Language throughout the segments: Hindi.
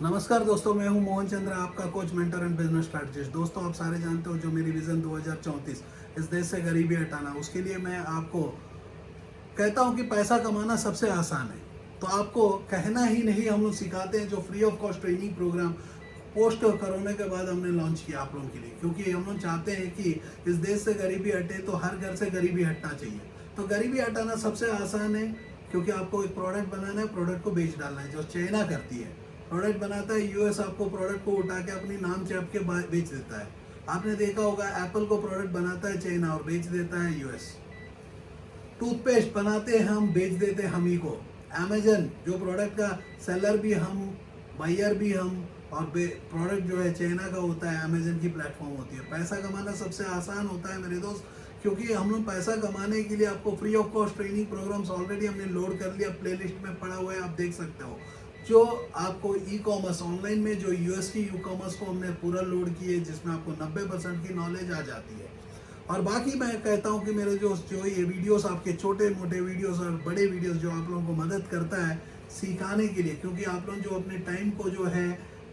नमस्कार दोस्तों, मैं हूं मोहन चंद्र, आपका coach, mentor and business strategist. दोस्तों, आप सारे जानते हो जो मेरी विजन 2034 इस देश से गरीबी हटाना, उसके लिए मैं आपको कहता हूं कि पैसा कमाना सबसे आसान है। तो आपको कहना ही नहीं, हम लोग सिखाते हैं जो free of cost training programme post corona के बाद हमने लॉन्च किया आप लोगों के लिए, क्योंकि हम लोग चाहते हैं कि इस देश से गरीबी हटे तो हर घर से गरीबी हटना चाहिए। तो गरीबी हटाना सबसे आसान है, क्योंकि आपको एक प्रोडक्ट बनाना है, प्रोडक्ट को बेच डालना है। जो चाइना करती है, प्रोडक्ट बनाता है, यूएस आपको प्रोडक्ट को उठा के अपनी नाम चैप के बेच देता है। आपने देखा होगा, एप्पल को प्रोडक्ट बनाता है चाइना और बेच देता है यूएस। टूथपेस्ट बनाते हैं हम, बेच देते हैं हम ही को। अमेजन जो प्रोडक्ट का सेलर भी हम, बायर भी हम, और प्रोडक्ट जो है चाइना का होता है, अमेजन की प्लेटफॉर्म होती है। पैसा कमाना सबसे आसान होता है मेरे दोस्त, क्योंकि हम लोग पैसा कमाने के लिए आपको free of cost training programmes already हमने लोड कर लिया, प्लेलिस्ट में पड़ा हुआ है, आप देख सकते हो। जो आपको ई कॉमर्स ऑनलाइन में जो यूएस की ई कॉमर्स को हमने पूरा लोड किए, जिसमें आपको 90% की नॉलेज आ जाती है। और बाकी मैं कहता हूँ कि मेरे जो जो ये वीडियोस, आपके छोटे मोटे वीडियोस और बड़े वीडियोस, जो आप लोगों को मदद करता है सिखाने के लिए, क्योंकि आप लोग जो अपने टाइम को जो है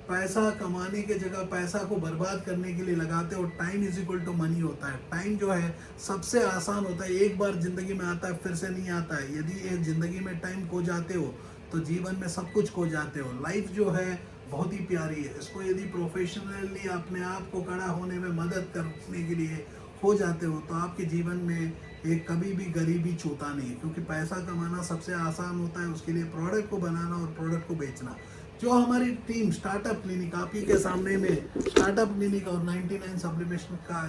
पैसा कमाने के जगह पैसा को बर्बाद करने के लिए लगाते हो। Time is equal to money होता है। टाइम जो है सबसे आसान होता है, एक बार जिंदगी में आता है, फिर से नहीं आता है। यदि एक जिंदगी में टाइम खो जाते हो तो जीवन में सब कुछ खो जाते हो। लाइफ जो है बहुत ही प्यारी है, इसको यदि प्रोफेशनली अपने आप को खड़ा होने में मदद करने के लिए हो जाते हो तो आपके जीवन में एक कभी भी गरीबी छूता नहीं है, क्योंकि पैसा कमाना सबसे आसान होता है। उसके लिए प्रोडक्ट को बनाना और प्रोडक्ट को बेचना। जो हमारी टीम स्टार्टअप क्लिनिक, आप ही के सामने में स्टार्टअप क्लिनिक और 99 सप्लीमेशन का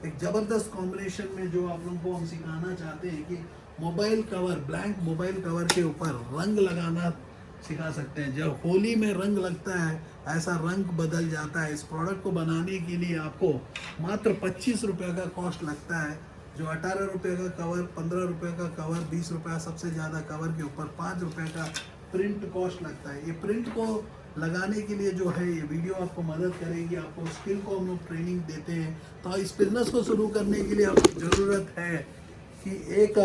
एक जबरदस्त कॉम्बिनेशन में जो आप लोगों को हम सिखाना चाहते हैं कि mobile cover, blank mobile cover के ऊपर रंग लगाना सिखा सकते हैं। जब होली में रंग लगता है, ऐसा रंग बदल जाता है। इस प्रोडक्ट को बनाने के लिए आपको मात्र 25 रुपये का कॉस्ट लगता है। जो 18 रुपये का कवर, 15 रुपये का कवर, 20 रुपये सबसे ज़्यादा कवर के ऊपर, 5 रुपये का प्रिंट कॉस्ट लगता है। ये प्रिंट को लगाने के लिए जो है ये वीडियो आपको मदद करेगी। आपको स्किल को हम लोग ट्रेनिंग देते हैं। तो इस बिजनेस को शुरू करने के लिए आपको ज़रूरत है कि एक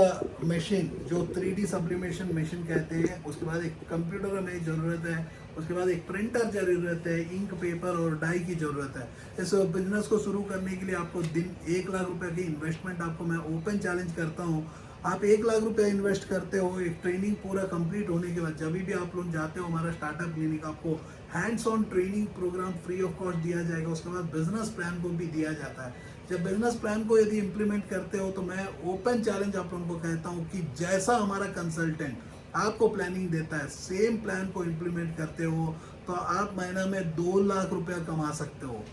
मशीन जो 3D सब्लिमेशन मशीन कहते हैं, उसके बाद एक कंप्यूटर हमें ज़रूरत है, उसके बाद एक प्रिंटर ज़रूरत है, इंक, पेपर और डाई की ज़रूरत है। इस बिजनेस को शुरू करने के लिए आपको दिन 1 लाख रुपए की इन्वेस्टमेंट, आपको मैं ओपन चैलेंज करता हूँ। आप 1 लाख रुपए इन्वेस्ट करते हो, एक ट्रेनिंग पूरा कंप्लीट होने के बाद जब भी आप लोग जाते हो हमारा स्टार्टअप क्लिनिक, आपको hands on training programme free of cost दिया जाएगा। उसके बाद बिजनेस प्लान को भी दिया जाता है। जब बिजनेस प्लान को यदि इंप्लीमेंट करते हो तो मैं ओपन चैलेंज आप लोगों को कहता हूँ कि जैसा हमारा कंसल्टेंट आपको प्लानिंग देता है, सेम प्लान को इंप्लीमेंट करते हो तो आप महीना में 2 लाख रुपया कमा सकते हो।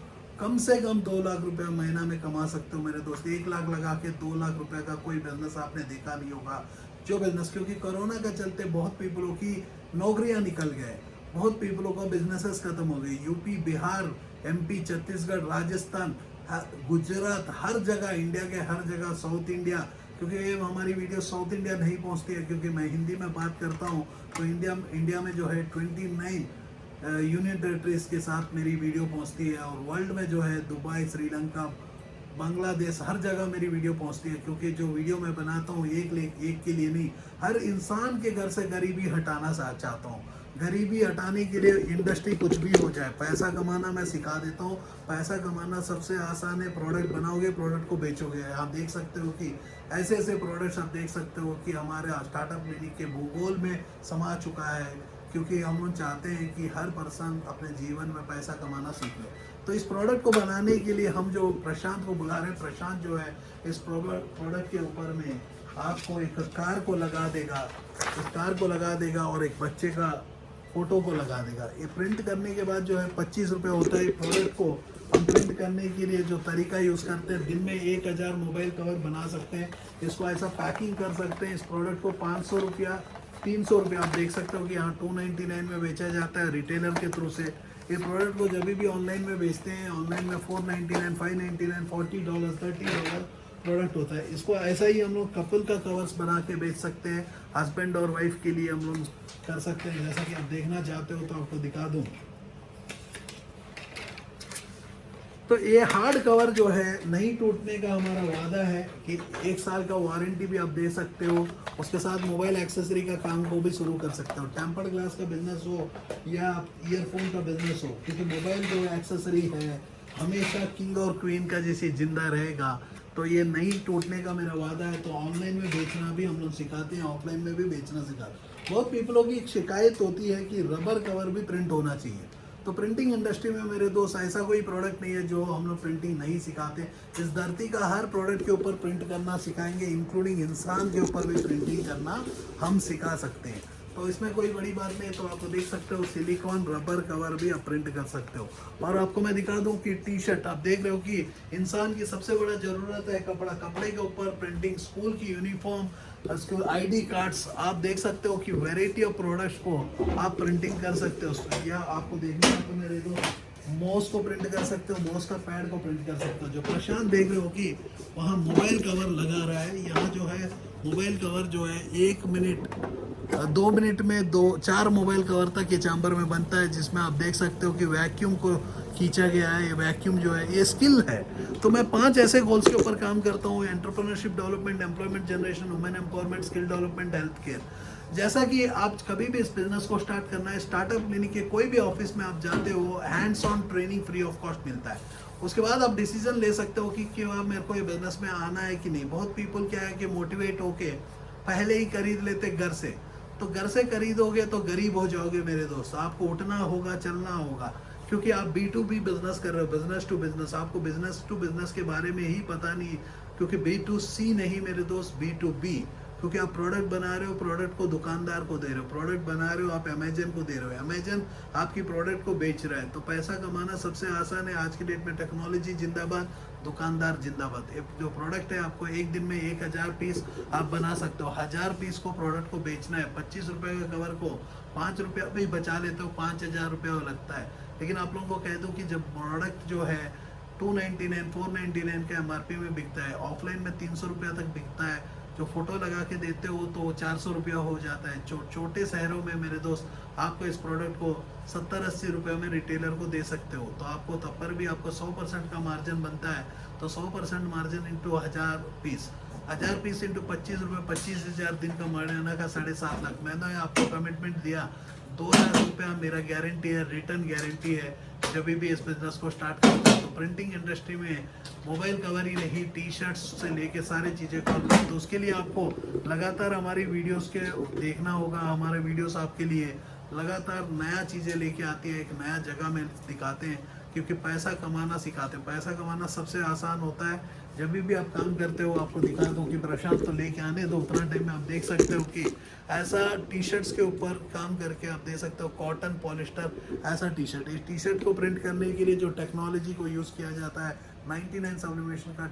कम से कम 2 लाख रुपया महीना में कमा सकते हो मेरे दोस्त। 1 लाख लगा के 2 लाख रुपए का कोई बिजनेस आपने देखा नहीं होगा। जो बिजनेस, क्योंकि कोरोना के चलते बहुत पीपलों की नौकरियां निकल गए, बहुत पीपलों का बिजनेसेस खत्म हो गई। यूपी, बिहार, एमपी, छत्तीसगढ़, राजस्थान, गुजरात, हर जगह, इंडिया के हर जगह, साउथ इंडिया, क्योंकि ये हमारी वीडियो साउथ इंडिया नहीं पहुंचती है, क्योंकि मैं हिंदी में बात करता हूँ। तो इंडिया में जो है 29 यूनियन टेरिटरीज के साथ मेरी वीडियो पहुंचती है, और वर्ल्ड में जो है दुबई, श्रीलंका, बांग्लादेश, हर जगह मेरी वीडियो पहुंचती है। क्योंकि जो वीडियो मैं बनाता हूँ एक के लिए नहीं, हर इंसान के घर से गरीबी हटाना चाहता हूँ। गरीबी हटाने के लिए इंडस्ट्री कुछ भी हो जाए, पैसा कमाना मैं सिखा देता हूँ। पैसा कमाना सबसे आसान है। प्रोडक्ट बनाओगे, प्रोडक्ट को बेचोगे। आप देख सकते हो कि ऐसे ऐसे प्रोडक्ट्स आप देख सकते हो कि हमारे स्टार्टअप क्लिनिक के भूगोल में समा चुका है, क्योंकि हम लोग चाहते हैं कि हर पर्सन अपने जीवन में पैसा कमाना सीख ले। तो इस प्रोडक्ट को बनाने के लिए हम जो प्रशांत को बुला रहे हैं, प्रशांत जो है इस प्रोडक्ट के ऊपर में आपको एक कार को लगा देगा, इस कार को लगा देगा और एक बच्चे का फोटो को लगा देगा। ये प्रिंट करने के बाद जो है 25 रुपये होता है। प्रोडक्ट को हम प्रिंट करने के लिए जो तरीका यूज़ करते हैं, दिन में 1000 मोबाइल कवर बना सकते हैं। इसको ऐसा पैकिंग कर सकते हैं। इस प्रोडक्ट को 500 रुपया, 300 रुपये, आप देख सकते हो कि यहाँ 299 में बेचा जाता है रिटेलर के थ्रू से। ये प्रोडक्ट को जब भी ऑनलाइन में बेचते हैं, ऑनलाइन में 499, 599, $40, $30 प्रोडक्ट होता है। इसको ऐसा ही हम लोग कपल का कवर्स बना के बेच सकते हैं। हस्बैंड और वाइफ के लिए हम लोग कर सकते हैं। जैसा कि आप देखना चाहते हो तो आपको दिखा दूँ। तो ये हार्ड कवर जो है नहीं टूटने का हमारा वादा है कि 1 साल का वारंटी भी आप दे सकते हो। उसके साथ मोबाइल एक्सेसरी का काम को भी शुरू कर सकते हो। टेम्पर्ड ग्लास का बिजनेस हो या ईयरफोन का बिजनेस हो, क्योंकि मोबाइल जो एक्सेसरी है हमेशा किंग और क्वीन का जैसे जिंदा रहेगा। तो ये नहीं टूटने का मेरा वादा है। तो ऑनलाइन में बेचना भी हम लोग सिखाते हैं, ऑफलाइन में भी बेचना सिखाते हैं। बहुत पीपलों की एक शिकायत होती है कि रबर कवर भी प्रिंट होना चाहिए। तो प्रिंटिंग इंडस्ट्री में मेरे दोस्त ऐसा कोई प्रोडक्ट नहीं है जो हम लोग प्रिंटिंग नहीं सिखाते। इस धरती का हर प्रोडक्ट के ऊपर प्रिंट करना सिखाएंगे, इंक्लूडिंग इंसान के ऊपर भी प्रिंटिंग करना हम सिखा सकते हैं। तो इसमें कोई बड़ी बात नहीं। तो आप देख सकते हो सिलिकॉन रबर कवर भी आप प्रिंट कर सकते हो। और आपको मैं दिखा दूं कि टी शर्ट आप देख रहे हो कि इंसान की सबसे बड़ा ज़रूरत है कपड़ा। कपड़े के ऊपर प्रिंटिंग, स्कूल की यूनिफॉर्म, उसके आईडी कार्ड्स, आप देख सकते हो कि वैरायटी ऑफ प्रोडक्ट्स को आप प्रिंटिंग कर सकते हो। या आपको देखना है तो मेरे दोस्त मॉस को प्रिंट कर सकते हो, मॉस का पैड को प्रिंट कर सकते हो। जो प्रशांत देख रहे हो कि वहाँ मोबाइल कवर लगा रहा है, यहाँ जो है मोबाइल कवर जो है 1 मिनट 2 मिनट में 4 मोबाइल कवर तक ये चैम्बर में बनता है, जिसमें आप देख सकते हो कि वैक्यूम को खींचा गया है। ये वैक्यूम जो है ये स्किल है। तो मैं 5 ऐसे गोल्स के ऊपर काम करता हूँ: entrepreneurship development, employment generation, women empowerment, skill development, health care. जैसा कि आप कभी भी इस बिजनेस को स्टार्ट करना है, स्टार्टअप यानी कि कोई भी ऑफिस में आप जाते हो, hands on training free of cost मिलता है। उसके बाद आप डिसीजन ले सकते हो कि क्यों मेरे को ये बिजनेस में आना है कि नहीं। बहुत पीपल क्या है कि मोटिवेट होके पहले ही खरीद लेते घर से। तो घर से खरीदोगे तो गरीब हो जाओगे मेरे दोस्त। आपको उठना होगा, चलना होगा, क्योंकि आप B2B बिजनेस कर रहे हो, बिजनेस टू बिजनेस। आपको बिजनेस टू बिजनेस के बारे में ही पता नहीं, क्योंकि B2C नहीं मेरे दोस्त, B2B। क्योंकि आप प्रोडक्ट बना रहे हो, प्रोडक्ट को दुकानदार को दे रहे हो, प्रोडक्ट बना रहे हो आप अमेजन को दे रहे हो, अमेजन आपकी प्रोडक्ट को बेच रहा है। तो पैसा कमाना सबसे आसान है आज की डेट में। टेक्नोलॉजी जिंदाबाद, दुकानदार जिंदाबाद। जो प्रोडक्ट है आपको एक दिन में 1000 पीस आप बना सकते हो। 1000 पीस को प्रोडक्ट को बेचना है, 25 रुपए का कवर को 5 रुपया भी बचा लेते हो, 5000 रुपया लगता है। लेकिन आप लोगों को कह दूं कि जब प्रोडक्ट जो है 299 499 का MRP में बिकता है, ऑफलाइन में 300 रुपया तक बिकता है। जो फोटो लगा के देते हो तो 400 रुपया हो जाता है। छोटे शहरों में मेरे दोस्त आपको इस प्रोडक्ट को 70-80 रुपये में रिटेलर को दे सकते हो। तो आपको तब पर भी आपको 100% का मार्जिन बनता है। तो 100% margin into 1000 piece, 1000 piece into 25 रुपये, 25,000 दिन का महीना का 7.5 लाख। मैंने आपको कमिटमेंट दिया 2 लाख रुपया मेरा गारंटी है, रिटर्न गारंटी है जब भी इस बिजनेस को स्टार्ट करते हो। तो प्रिंटिंग इंडस्ट्री में मोबाइल कवर ही नहीं, टी शर्ट्स से लेके सारी चीज़ें कर लो। तो उसके लिए आपको लगातार हमारी वीडियोस के देखना होगा। हमारे वीडियोस आपके लिए लगातार नया चीज़ें लेके आती है, एक नया जगह में दिखाते हैं, क्योंकि पैसा कमाना सिखाते हैं। पैसा कमाना सबसे आसान होता है। जब भी आप काम करते हो आपको दिखा दो कि प्रशांत तो लेके आने दो, उतना टाइम में आप देख सकते हो कि ऐसा टी शर्ट्स के ऊपर काम करके आप दे सकते हो। कॉटन पॉलिस्टर ऐसा टी शर्ट, इस टी शर्ट को प्रिंट करने के लिए जो टेक्नोलॉजी को यूज़ किया जाता है, 99 सब्लिमेशन का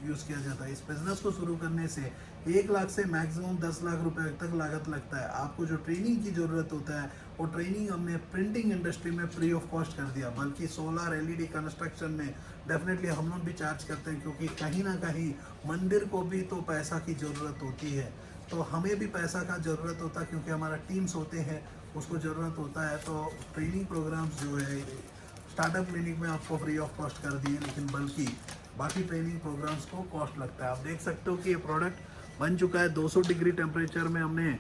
यूज़ किया जाता है। इस बिज़नेस को शुरू करने से 1 लाख से मैक्सिमम 10 लाख रुपए तक लागत लगता है। आपको जो ट्रेनिंग की ज़रूरत होता है वो ट्रेनिंग हमने प्रिंटिंग इंडस्ट्री में फ्री ऑफ कॉस्ट कर दिया। बल्कि सोलर LED कंस्ट्रक्शन में डेफिनेटली हम लोग भी चार्ज करते हैं, क्योंकि कहीं ना कहीं मंदिर को भी तो पैसा की ज़रूरत होती है। तो हमें भी पैसा का ज़रूरत होता है, क्योंकि हमारा टीम्स होते हैं, उसको ज़रूरत होता है। तो ट्रेनिंग प्रोग्राम्स जो है स्टार्टअप क्लिनिक में आपको फ्री ऑफ कॉस्ट कर दिए, लेकिन बल्कि बाकी ट्रेनिंग प्रोग्राम्स को कॉस्ट लगता है। आप देख सकते हो कि ये प्रोडक्ट बन चुका है। 200 डिग्री टेम्परेचर में हमने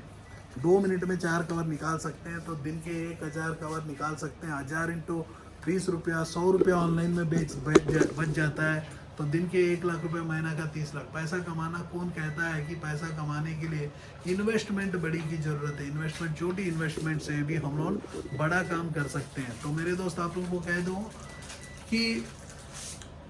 2 मिनट में 4 कवर निकाल सकते हैं। तो दिन के 1000 कवर निकाल सकते हैं। 1000 इंटू 20 रुपया, 100 रुपया ऑनलाइन में बच जाता है। तो दिन के 1 लाख रुपए, महीना का 30 लाख। पैसा कमाना, कौन कहता है कि पैसा कमाने के लिए इन्वेस्टमेंट बड़ी की ज़रूरत है। इन्वेस्टमेंट, छोटी इन्वेस्टमेंट से भी हम लोग बड़ा काम कर सकते हैं। तो मेरे दोस्त आप लोगों को कह दूँ कि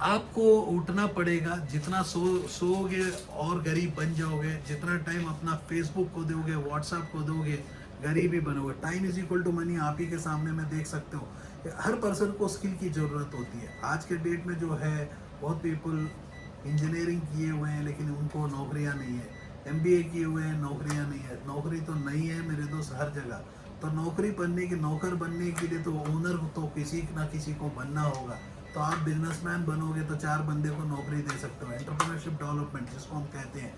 आपको उठना पड़ेगा। जितना सोओगे और गरीब बन जाओगे। जितना टाइम अपना फेसबुक को दोगे, व्हाट्सएप को दोगे, गरीब ही बनोगे। Time is equal to money, आप ही के सामने में देख सकते हो। हर पर्सन को स्किल की ज़रूरत होती है। आज के डेट में जो है बहुत पीपल इंजीनियरिंग किए हुए हैं, लेकिन उनको नौकरियां नहीं है। MBA किए हुए हैं, नौकरियां नहीं है। नौकरी तो नहीं है मेरे दोस्त हर जगह। तो नौकरी बनने के, नौकर बनने के लिए तो ओनर तो किसी ना किसी को बनना होगा। तो आप बिजनेसमैन बनोगे तो 4 बंदे को नौकरी दे सकते हो। एंटरप्रेन्योरशिप डेवलपमेंट जिसको हम कहते हैं,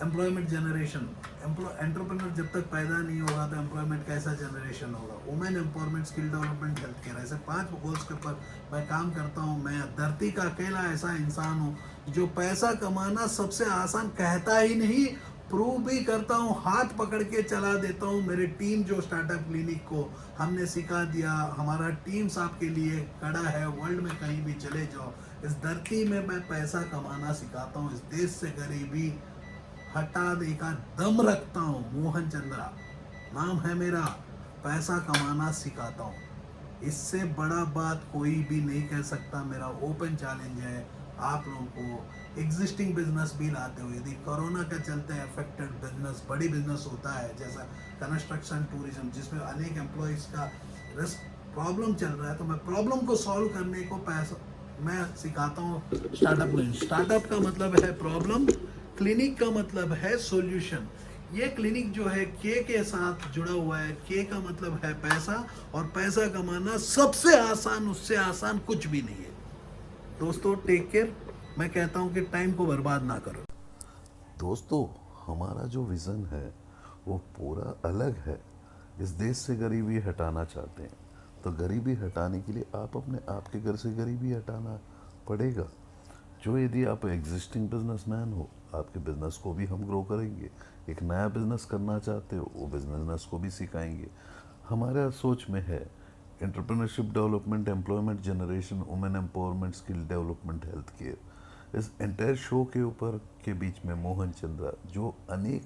एम्प्लॉयमेंट जनरेशन, एंटरप्रेन्योर जब तक पैदा नहीं होगा तो एम्प्लॉयमेंट कैसा जनरेशन होगा। Women empowerment, skill development, health care, ऐसे 5 गोल्स के ऊपर मैं काम करता हूँ। मैं धरती का अकेला ऐसा इंसान हूँ जो पैसा कमाना सबसे आसान कहता ही नहीं, प्रूव भी करता हूँ, हाथ पकड़ के चला देता हूँ। मेरी टीम जो स्टार्टअप क्लिनिक को हमने सिखा दिया, हमारा टीम्स आपके लिए खड़ा है। वर्ल्ड में कहीं भी चले जाओ, इस धरती में मैं पैसा कमाना सिखाता हूँ। इस देश से गरीबी हटा दे का दम रखता हूँ। मोहन चंद्रा नाम है मेरा, पैसा कमाना सिखाता हूँ। इससे बड़ा बात कोई भी नहीं कह सकता। मेरा ओपन चैलेंज है आप लोगों को एग्जिस्टिंग बिजनेस भी लाते हो। यदि कोरोना के चलते अफेक्टेड बिजनेस, बड़ी बिजनेस होता है जैसा कंस्ट्रक्शन, टूरिज्म, जिसमें अनेक एम्प्लॉयज़ का रिस्क प्रॉब्लम चल रहा है, तो मैं प्रॉब्लम को सॉल्व करने को पैसा मैं सिखाता हूँ। स्टार्टअप में, स्टार्टअप का मतलब है प्रॉब्लम, क्लिनिक का मतलब है सॉल्यूशन। ये क्लिनिक जो है के साथ जुड़ा हुआ है। के का मतलब है पैसा, और पैसा कमाना सबसे आसान, उससे आसान कुछ भी नहीं है। दोस्तों टेक केयर। मैं कहता हूं कि टाइम को बर्बाद ना करो। दोस्तों, हमारा जो विज़न है वो पूरा अलग है। इस देश से गरीबी हटाना चाहते हैं, तो गरीबी हटाने के लिए आप अपने आपके घर से गरीबी हटाना पड़ेगा। जो यदि आप एग्जिस्टिंग बिजनेसमैन हो, आपके बिजनेस को भी हम ग्रो करेंगे। एक नया बिजनेस करना चाहते हो, वो बिजनेस को भी सिखाएंगे। हमारा सोच में है entrepreneurship development, employment generation, women empowerment, skill development, health care. इस एंटायर शो के ऊपर के बीच में मोहन चंद्रा, जो अनेक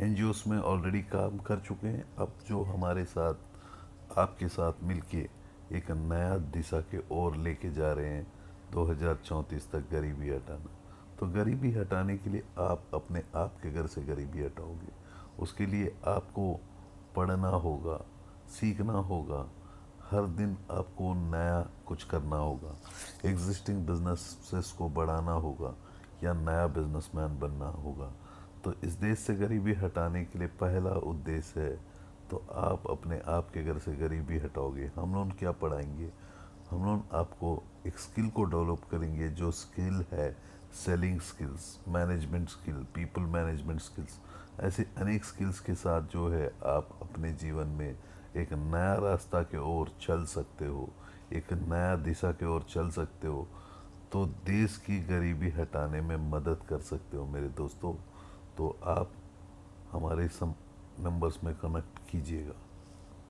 एनजीओस में ऑलरेडी काम कर चुके हैं, अब जो हमारे साथ आपके साथ मिलके एक नया दिशा के ओर लेके जा रहे हैं 2034 तक गरीबी हटाना। तो गरीबी हटाने के लिए आप अपने आप के घर से गरीबी हटाओगे। उसके लिए आपको पढ़ना होगा, सीखना होगा, हर दिन आपको नया कुछ करना होगा, एग्जिस्टिंग बिजनेसेस को बढ़ाना होगा या नया बिजनेसमैन बनना होगा। तो इस देश से गरीबी हटाने के लिए पहला उद्देश्य है, तो आप अपने आप के घर से गरीबी हटाओगे। हम लोग क्या पढ़ाएंगे? हम लोग आपको एक स्किल को डेवलप करेंगे, जो स्किल है selling skills, management skill, people management skills. ऐसे अनेक स्किल्स के साथ जो है आप अपने जीवन में एक नया रास्ता के ओर चल सकते हो, एक नया दिशा के ओर चल सकते हो। तो देश की गरीबी हटाने में मदद कर सकते हो मेरे दोस्तों। तो आप हमारे सम नंबर्स में कनेक्ट कीजिएगा।